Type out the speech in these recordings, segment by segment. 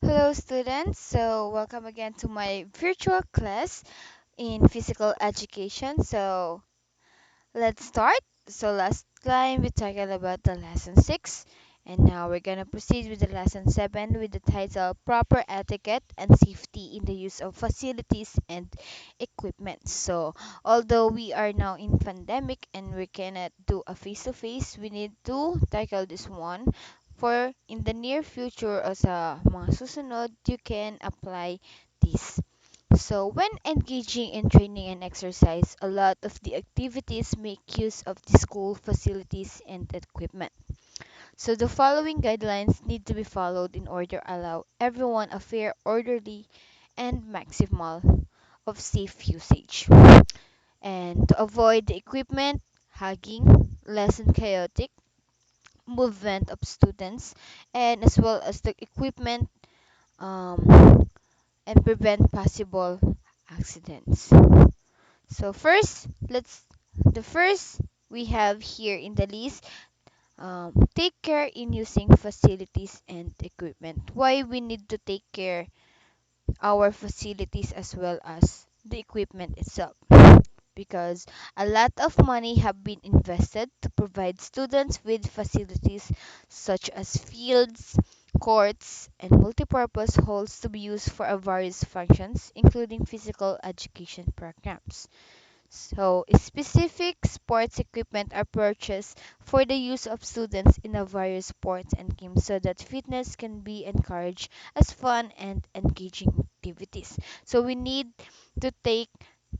Hello, students. Welcome again to my virtual class in physical education. Let's start. Last time we talked about the lesson 6, and now we're gonna proceed with the lesson 7 with the title Proper Etiquette and Safety in the Use of Facilities and Equipment. Although we are now in pandemic and we cannot do a face-to-face, we need to tackle this one. For in the near future o sa mga susunod, you can apply this. So, when engaging in training and exercise, a lot of the activities make use of the school facilities and equipment. So, the following guidelines need to be followed in order to allow everyone a fair, orderly, and maximal of safe usage. And to avoid the equipment hugging, lesson chaotic, movement of students, and as well as the equipment and prevent possible accidents. So the first we have here in the list, take care in using facilities and equipment. Why we need to take care our facilities as well as the equipment itself? Because a lot of money have been invested to provide students with facilities such as fields, courts, and multipurpose halls to be used for various functions, including physical education programs. So, specific sports equipment are purchased for the use of students in the various sports and games so that fitness can be encouraged as fun and engaging activities. So, we need to take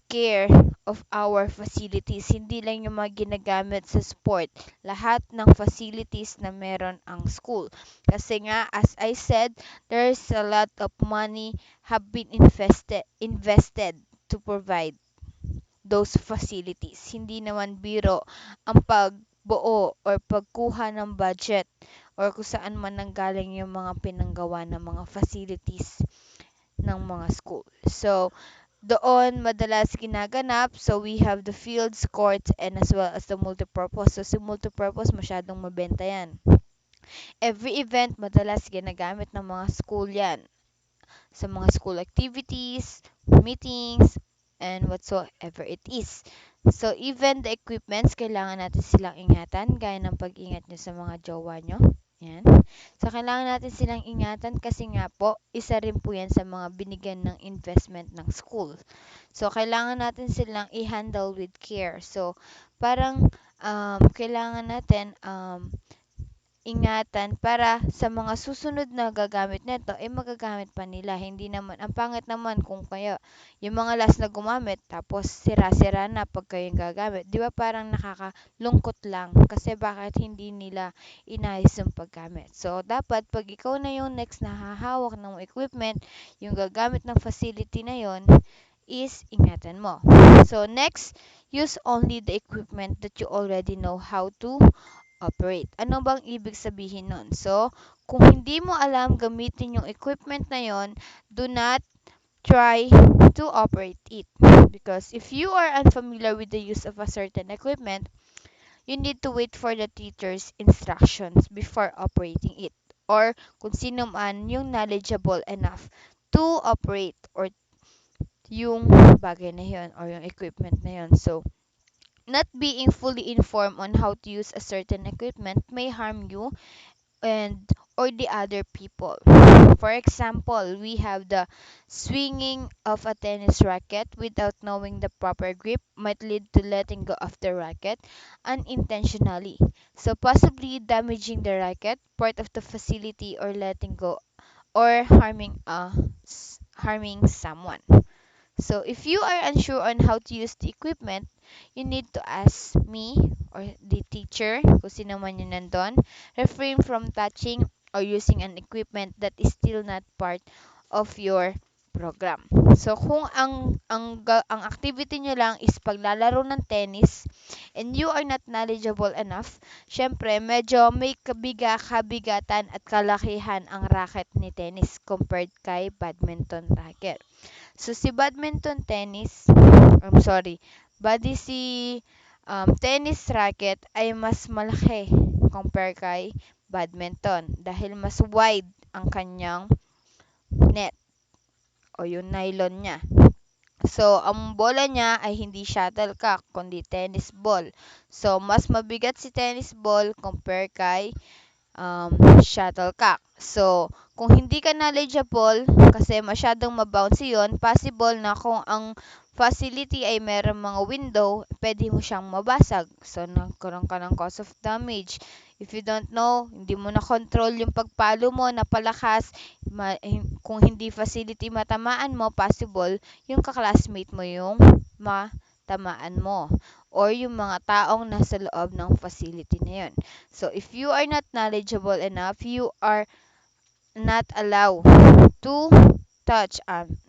care of our facilities. Hindi lang yung mga ginagamit sa sport. Lahat ng facilities na meron ang school. Kasi nga, as I said, there's a lot of money have been invested to provide those facilities. Hindi naman biro ang pagbuo or pagkuha ng budget or kung saan man nanggaling yung mga pinanggawa ng mga facilities ng mga school. So, doon madalas ginaganap. So, we have the fields, courts, and as well as the multipurpose. So, si multipurpose, masyadong mabenta yan. Every event, madalas ginagamit ng mga school yan sa mga school activities, meetings, and whatsoever it is. So, even the equipments, kailangan natin silang ingatan, gaya ng pag-ingat nyo sa mga jowa nyo. Yan. So, kailangan natin silang ingatan kasi nga po, isa rin po yan sa mga binigyan ng investment ng school. So, kailangan natin silang i-handle with care. So, parang kailangan natin ingatan para sa mga susunod na gagamit nito, magagamit pa nila. Hindi naman, ang pangit naman kung kaya yung mga last na gumamit, tapos sira-sira na pag kayong gagamit. Di ba parang nakakalungkot lang? Kasi bakit hindi nila inayos yung paggamit? So, dapat pag ikaw na yung next na hahawak ng equipment, yung gagamit ng facility na yon is ingatan mo. So, next, use only the equipment that you already know how to operate. Ano bang ibig sabihin nun? So, kung hindi mo alam gamitin yung equipment na yon, do not try to operate it. Because if you are unfamiliar with the use of a certain equipment, you need to wait for the teacher's instructions before operating it. Or kung sino man yung knowledgeable enough to operate or yung bagay na yun or yung equipment na yun. So, not being fully informed on how to use a certain equipment may harm you and or the other people. For example, we have the swinging of a tennis racket without knowing the proper grip might lead to letting go of the racket unintentionally. So possibly damaging the racket, part of the facility or letting go or harming someone. So if you are unsure on how to use the equipment, you need to ask me or the teacher, kung sino man yun nandun. Refrain from touching or using an equipment that is still not part of your program. So kung ang activity nyo lang is paglalaro ng tennis and you are not knowledgeable enough, syempre medyo may kabigatan at kalakihan ang racket ni tennis compared kay badminton racket. So, si badminton tennis, I'm sorry, body si tennis racket ay mas malaki compare kay badminton dahil mas wide ang kanyang net o yung nylon niya. So, ang bola niya ay hindi shuttlecock, kundi tennis ball. So, mas mabigat si tennis ball compare kay shuttlecock. So, kung hindi ka knowledgeable, kasi masyadong mabouncy yun, possible na kung ang facility ay meron mga window, pwede mo siyang mabasag. So, nagkaroon ka ng cause of damage. If you don't know, hindi mo na control yung pagpalo mo na palakas, kung hindi facility matamaan mo, possible yung kaklasmate mo yung matamaan mo or yung mga taong nasa loob ng facility na yun. So, if you are not knowledgeable enough, you are not allowed to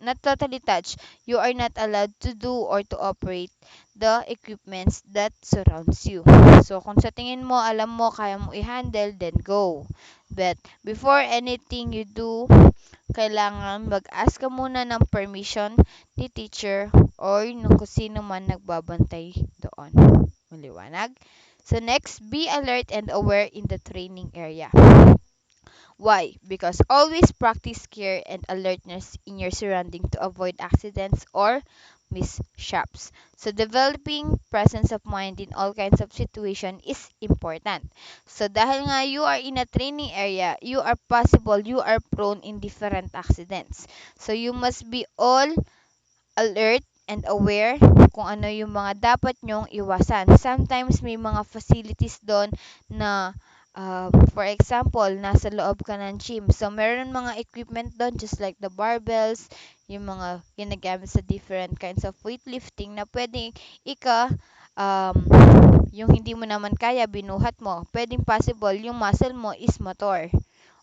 not totally touch, you are not allowed to do or to operate the equipments that surrounds you. So, kung sa tingin mo, alam mo, kaya mo i-handle, then go. But, before anything you do, kailangan mag-ask ka muna ng permission ni teacher or ng kung sino man nagbabantay doon. Maliwanag? So next, be alert and aware in the training area. Why? Because always practice care and alertness in your surrounding to avoid accidents or mishaps. So developing presence of mind in all kinds of situation is important. So dahil nga you are in a training area, you are prone in different accidents. So you must be all alert and aware kung ano yung mga dapat nyong iwasan. Sometimes may mga facilities doon na for example, nasa loob ka ng gym. So, meron mga equipment doon just like the barbells, yung mga ginagamit sa different kinds of weightlifting na pwedeng um, yung hindi mo naman kaya, binuhat mo. Pwedeng possible yung muscle mo is motor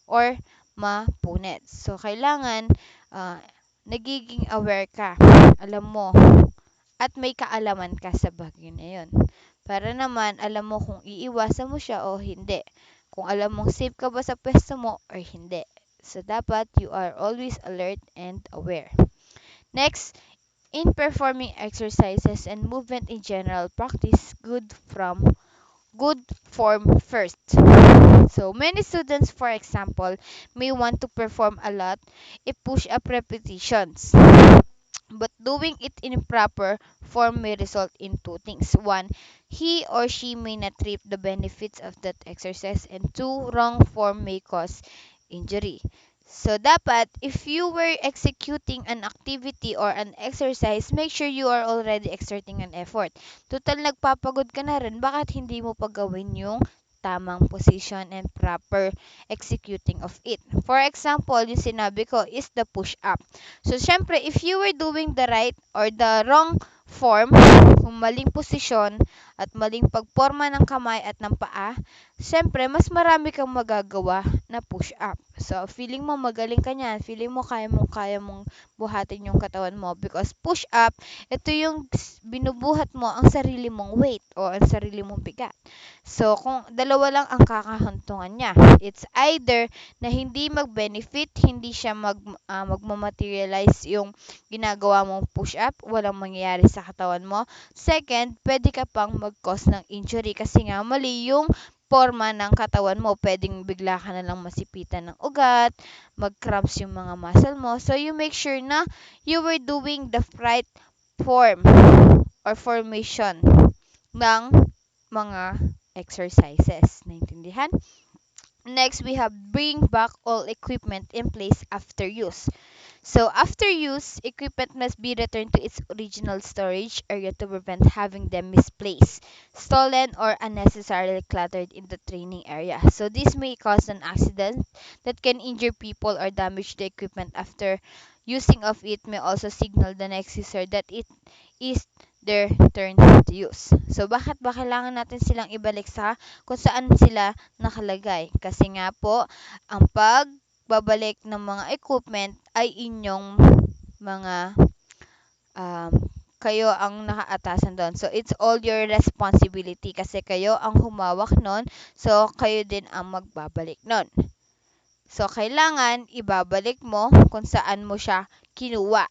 or mapunit. So, kailangan uh, nagiging aware ka. Alam mo at may kaalaman ka sa bagay na yun. Para naman alam mo kung iiwasan mo siya o hindi. Kung alam mong safe ka ba sa pwesto mo or hindi. So, dapat you are always alert and aware. Next, in performing exercises and movement in general, practice good form first. So, many students, for example, may want to perform a lot of push-up repetitions. But doing it in proper form may result in two things. One, he or she may not reap the benefits of that exercise. And two, wrong form may cause injury. So, dapat, if you were executing an activity or an exercise, make sure you are already exerting an effort. Total, nagpapagod ka na rin, bakit hindi mo pagawin yung tamang position and proper executing of it? For example, yung sinabi ko is the push-up. So, syempre, if you were doing the right or the wrong form, kung maling posisyon at maling pagporma ng kamay at ng paa, syempre, mas marami kang magagawa na push-up. So, feeling mo magaling ka niyan, feeling mo kaya mong buhatin yung katawan mo because push-up, ito yung binubuhat mo ang sarili mong weight o ang sarili mong bigat. So, kung dalawa lang ang kakahuntungan niya, it's either na hindi mag-benefit, hindi siya magmamaterialize yung ginagawa mong push-up, walang mangyayari sa katawan mo. Second, pwede ka pang mag-cause ng injury kasi nga mali yung forma ng katawan mo. Pwedeng bigla ka na lang masipitan ng ugat, mag-cramps yung mga muscle mo. So, you make sure na you were doing the right form or formation ng mga exercises. Naintindihan? Next, we have bring back all equipment in place after use. So, after use, equipment must be returned to its original storage area to prevent having them misplaced, stolen, or unnecessarily cluttered in the training area. So, this may cause an accident that can injure people or damage the equipment after using of it may also signal the next user that it is their turn to use. So, bakit ba kailangan natin silang ibalik sa kung saan sila nakalagay? Kasi nga po, ang pagbabalik ng mga equipment ay inyong mga um, kayo ang nakaatasan doon. So, it's all your responsibility kasi kayo ang humawak nun. So, kayo din ang magbabalik nun. So, kailangan ibabalik mo kung saan mo siya kinuha.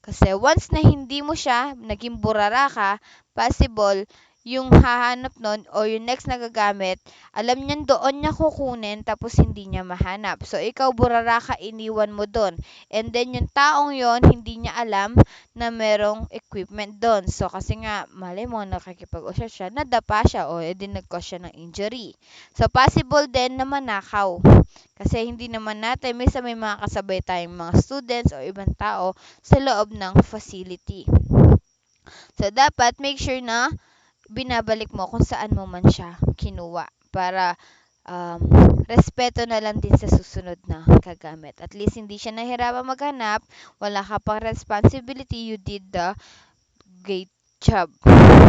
Kasi once na hindi mo siya, naging burara ka, possible yung hahanap nun o yung next na gagamit, alam niyan doon niya kukunin tapos hindi niya mahanap. So, ikaw burara ka, iniwan mo doon. And then, yung taong yon hindi niya alam na merong equipment doon. So, kasi nga, mali mo, nakikipag-usap siya, nadapa siya o edi nag-cause siya ng injury. So, possible din na manakaw. Kasi hindi naman natin, minsan may mga kasabay tayong mga students o ibang tao sa loob ng facility. So, dapat make sure na binabalik mo kung saan mo man siya kinuha para um, respeto na lang din sa susunod na kagamit. At least hindi siya nahirapan maghanap, wala ka pang responsibility, you did the great job.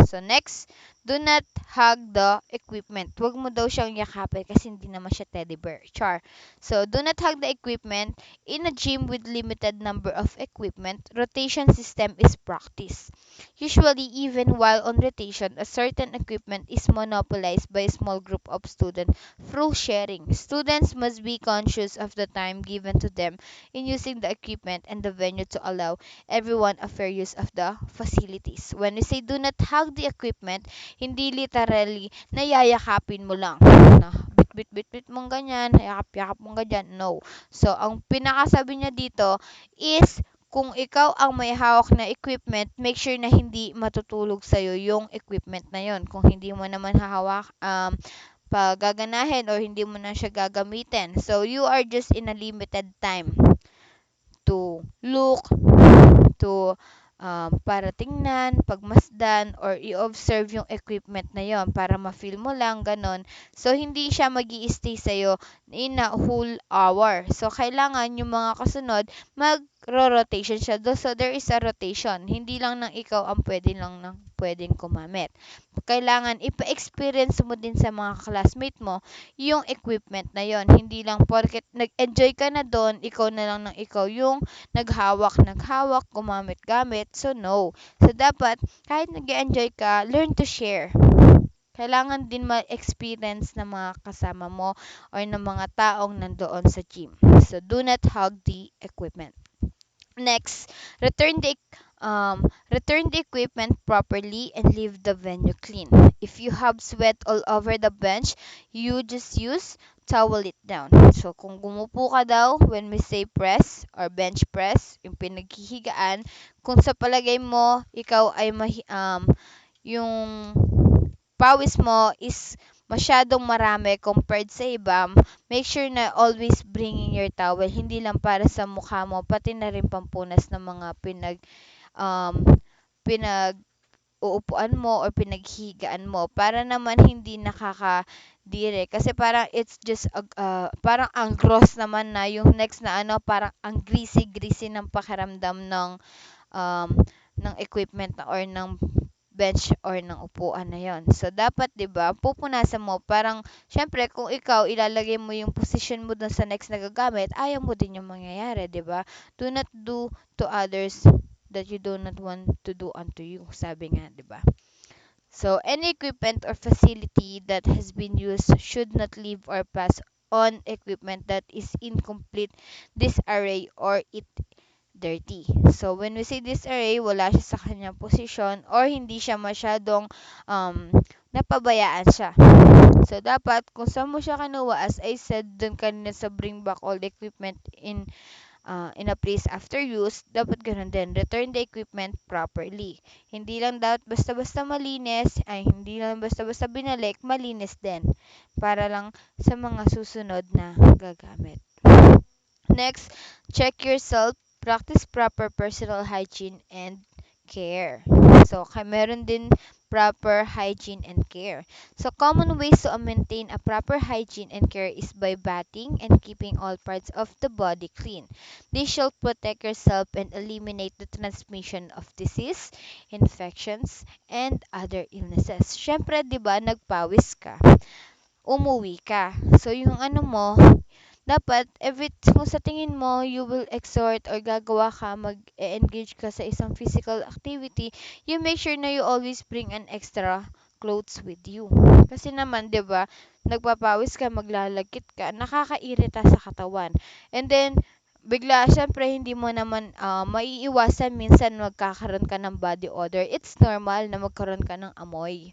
So next, do not hug the equipment. Huwag mo daw siyang yakapin kasi hindi naman siya teddy bear. Char. So do not hug the equipment. In a gym with limited number of equipment, rotation system is practiced. Usually, even while on rotation, a certain equipment is monopolized by a small group of students through sharing. Students must be conscious of the time given to them in using the equipment and the venue to allow everyone a fair use of the facilities. When we say do not hug the equipment, hindi literally na yayakapin mo lang. Na bit mong ganyan, yakap mong ganyan. No. So, ang pinakasabi niya dito is kung ikaw ang may hawak na equipment, make sure na hindi matutulog sa'yo yung equipment na yon. Kung hindi mo naman hahawak, pagaganahin or hindi mo na siya gagamitin. So, you are just in a limited time to look, to para tingnan, pagmasdan, or i-observe yung equipment na yon para ma-feel mo lang, ganon. So, hindi siya mag stay sa'yo in a whole hour. So, kailangan yung mga kasunod, mag-rotation siya. So, there is a rotation. Hindi lang ng ikaw ang pwedeng kumamit. Kailangan ipa-experience mo din sa mga classmate mo yung equipment na yon. Hindi lang porket nag-enjoy ka na doon, ikaw na lang ng ikaw yung naghawak, gumamit-gamit. So, no. So, dapat, kahit nag-enjoy ka, learn to share. Kailangan din ma-experience ng mga kasama mo or ng mga taong nandoon sa gym. So, do not hug the equipment. Next, return the equipment properly and leave the venue clean. If you have sweat all over the bench, you just use towel it down. So, kung gumupo ka daw, when we say press or bench press, yung pinaghihigaan, kung sa palagay mo, ikaw ay yung pawis mo is masyadong marami compared sa iba, make sure na always bringing your towel. Hindi lang para sa mukha mo, pati na rin pampunas ng mga um, pinag uupuan mo or pinaghigaan mo para naman hindi nakakadire kasi parang it's just parang ang gross naman na yung next na parang ang greasy ng pakiramdam um, ng equipment or ng bench or ng upuan na yon. So, dapat, di ba, pupunasan mo. Parang, syempre, kung ikaw, ilalagay mo yung position mo dun sa next na gagamit, ayaw mo din yung mangyayari, di ba? Do not do to others that you do not want to do unto you. Sabi nga, di ba? So, any equipment or facility that has been used should not leave or pass on equipment that is incomplete disarray or it dirty. So, when we say disarray, wala siya sa kanyang posisyon or hindi siya masyadong napabayaan siya. So, dapat, kung saan mo siya kinuha, as I said dun kanina sa bring back all the equipment in a place after use, dapat ganun din. Return the equipment properly. Hindi lang dapat basta-basta malinis, hindi lang basta-basta binalik, malinis din. Para lang sa mga susunod na gagamit. Next, check yourself. Practice proper personal hygiene and care. So, meron din proper hygiene and care. So, common ways to maintain a proper hygiene and care is by bathing and keeping all parts of the body clean. This shall protect yourself and eliminate the transmission of disease, infections, and other illnesses. Syempre, 'di ba, nagpawis ka, umuwi ka. So, yung mo, dapat kung sa tingin mo you will exhort or gagawa ka, mag-engage ka sa isang physical activity, you make sure na you always bring an extra clothes with you. Kasi naman, 'di ba, nagpapawis ka, maglalagkit ka, nakakairita sa katawan. And then bigla, syempre, hindi mo naman maiiwasan minsan magkakaroon ka ng body odor. It's normal na magkaroon ka ng amoy.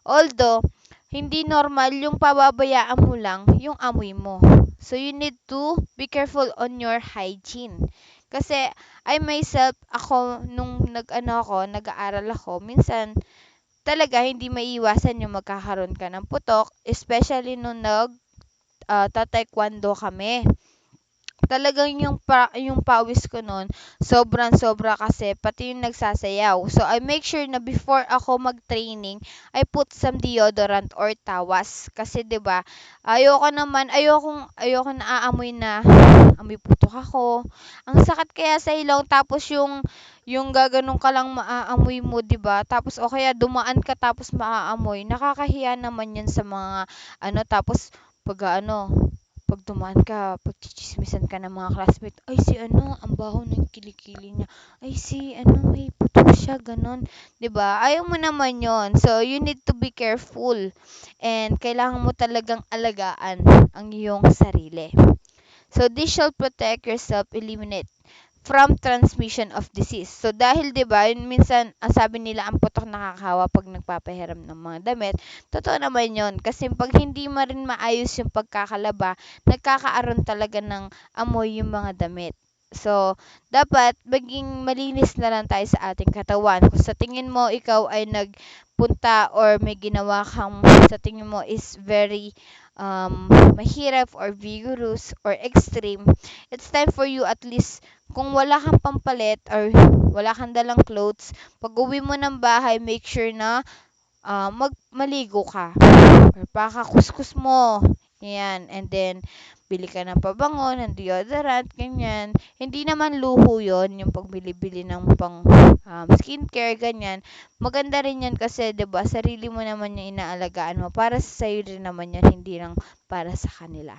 Although, hindi normal yung pababayaan mo lang yung amoy mo. So, you need to be careful on your hygiene. Kasi, I myself, ako, nung nag-aaral ako, minsan, talaga hindi maiiwasan yung magkakaroon ka ng putok, especially nung taekwondo kami. Talagang yung pawis ko nun, sobrang sobra kasi pati yung nagsasayaw. So, I make sure na before ako mag-training, I put some deodorant or tawas. Kasi 'di ba ayoko na aamoy na amoy putok ako. Ang sakit kaya sa ilong, tapos yung gaganon ka lang maaamoy mo, 'di ba? Tapos o kaya dumaan ka tapos maaamoy. Nakakahiya naman 'yun sa mga tapos pag dumaan ka, pag chichismisan ka ng mga classmate, ay si ang baho ng kilikili niya. Ay si may puto siya, ganon. 'Di ba? Ayaw mo naman 'yon. So, you need to be careful. And kailangan mo talagang alagaan ang iyong sarili. So, this shall protect yourself, eliminate from transmission of disease. So, dahil 'di ba, yun minsan ang sabi nila ang putok nakakahawa pag nagpapahiram ng mga damit. Totoo naman 'yon kasi pag hindi mo rin maayos yung pagkakalaba, nagkakaaroon talaga ng amoy yung mga damit. So, dapat maging malinis na lang tayo sa ating katawan. Kung sa tingin mo ikaw ay nagpunta or may ginawa kang sa tingin mo is very mahirap or vigorous or extreme, it's time for you at least kung wala kang pampalit or wala kang dalang clothes, pag-uwi mo ng bahay, make sure na maligo ka or pakakuskus mo. Yan. And then, bili ka ng pabango, ng deodorant, ganyan. Hindi naman luho yon yung pagbili-bili ng pang skincare, ganyan. Maganda rin yan kasi, 'di ba sarili mo naman yung inaalagaan mo. Para sa sa'yo rin naman yan, hindi lang para sa kanila.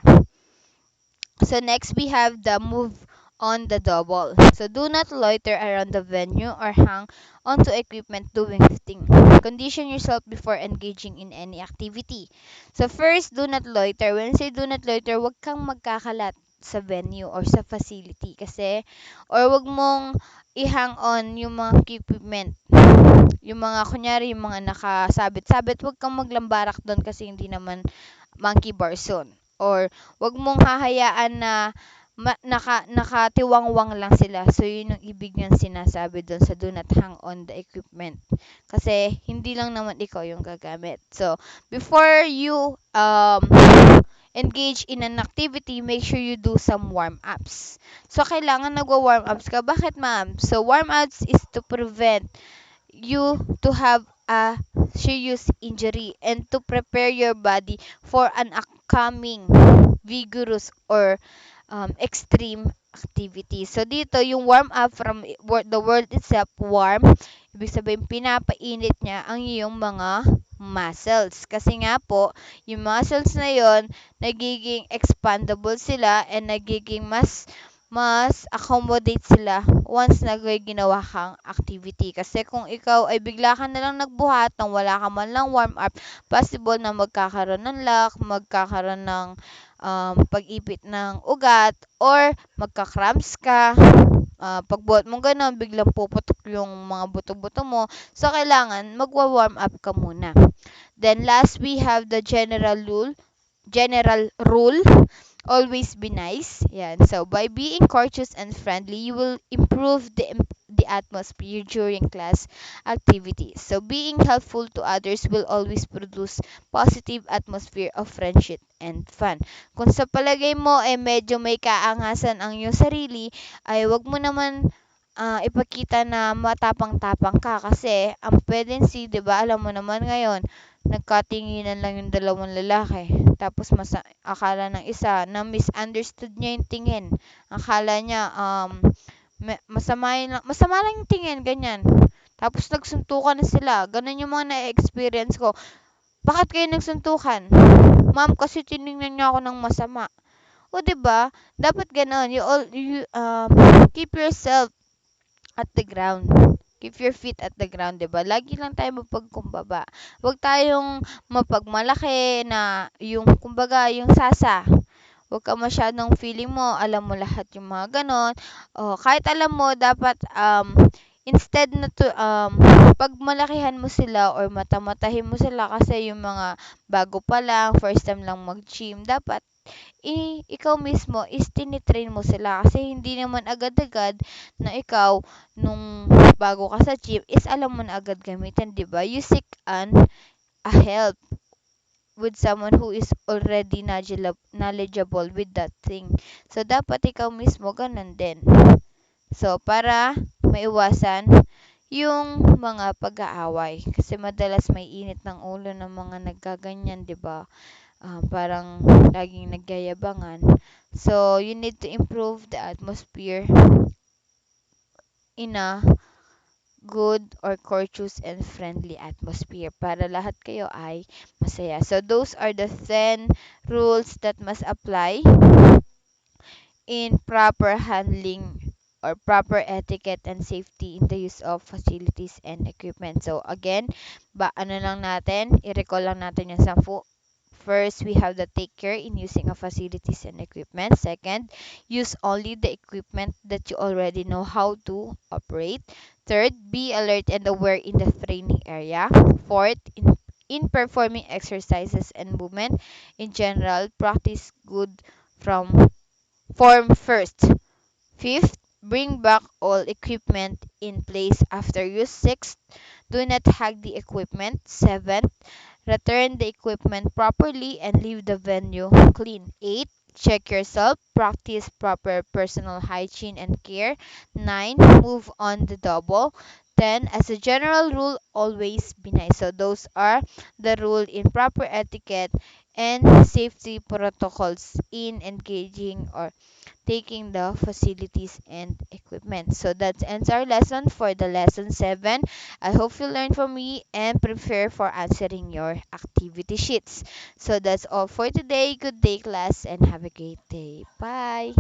So next we have the move on the double. So do not loiter around the venue or hang onto equipment doing lifting. Condition yourself before engaging in any activity. So first, do not loiter. When I say do not loiter, wag kang magkakalat sa venue or sa facility kasi or wag mong i-hang on yung mga equipment. Yung mga kunyari yung mga nakasabit-sabit, wag kang maglambarak doon kasi hindi naman monkey bar zone. Or wag mong hahayaan na nakatiwangwang lang sila. So, yun yung ibig niyang sinasabi doon sa do not hang on the equipment. Kasi, hindi lang naman ikaw yung gagamit. So, before you engage in an activity, make sure you do some warm-ups. So, kailangan nagwa-warm-ups ka. Bakit, ma'am? So, warm-ups is to prevent you to have a serious injury and to prepare your body for an upcoming vigorous or extreme activity. So, dito, yung warm up from the word itself, warm, ibig sabihin, pinapainit niya ang iyong mga muscles. Kasi nga po, yung muscles na yon nagiging expandable sila and nagiging mas accommodate sila once ginawa kang activity. Kasi kung ikaw ay bigla ka na lang nagbuhat nang wala ka man lang warm up, possible na magkakaroon ng lock, magkakaroon ng pag-ipit ng ugat, or magka-cramps ka. Pagbuhat mo ganun, biglang puputok yung mga buto-buto mo. So, kailangan magwa-warm up ka muna. Then, last, we have the general rule, always be nice. Yan. So, by being courteous and friendly, you will improve the atmosphere during class activities. So, being helpful to others will always produce positive atmosphere of friendship and fun. Kung sa palagay mo medyo may kaangasan ang iyong sarili, ay wag mo naman ipakita na matapang-tapang ka kasi ang tendency, 'di ba, alam mo naman ngayon, nagkatinginan lang yung dalawang lalaki. Tapos akala ng isa na misunderstood niya yung tingin. Akala niya masama lang yung tingin, ganyan. Tapos nagsuntukan na sila. Ganun yung mga na-experience ko. Bakit kayo nagsuntukan? Ma'am, kasi tiningnan niya ako ng masama. O, 'di ba? Dapat ganun. You keep yourself at the ground. Keep your feet at the ground, 'di ba? Lagi lang tayo mapagkumbaba. Huwag tayong mapagmalaki na yung kumbaga yung sasa. Huwag ka masyadong feeling mo, alam mo lahat yung mga ganon. O, kahit alam mo, dapat instead na to pag malakihan mo sila or matamatahin mo sila kasi yung mga bago pa lang, first time lang mag-gym, dapat ikaw mismo is tinitrain mo sila kasi hindi naman agad-agad na ikaw nung bago ka sa gym is alam mo na agad gamitin, 'di ba? You seek a help with someone who is already knowledgeable with that thing. So dapat ikaw mismo ganun din. So para maiwasan yung mga pag-aaway kasi madalas may init ng ulo ng mga naggaganyan, 'di ba? Parang laging nagyayabangan. So you need to improve the atmosphere in a good or courteous and friendly atmosphere para lahat kayo ay masaya. So those are the 10 rules that must apply in proper handling or proper etiquette and safety in the use of facilities and equipment. So again, ano lang natin, i-recall lang natin yung 10. First, we have the take care in using of facilities and equipment. Second, use only the equipment that you already know how to operate. Third, be alert and aware in the training area. Fourth, in performing exercises and movement in general, practice good from form first. Fifth, bring back all equipment in place after use. Sixth, do not hack the equipment. Seventh, return the equipment properly and leave the venue clean. 8. Check yourself. Practice proper personal hygiene and care. 9. Move on the double. 10. As a general rule, always be nice. So those are the rule in proper etiquette and safety protocols in engaging or taking the facilities and equipment. So that ends our lesson for the lesson 7. I hope you learned from me and prepare for answering your activity sheets. So that's all for today. Good day, class, and have a great day. Bye.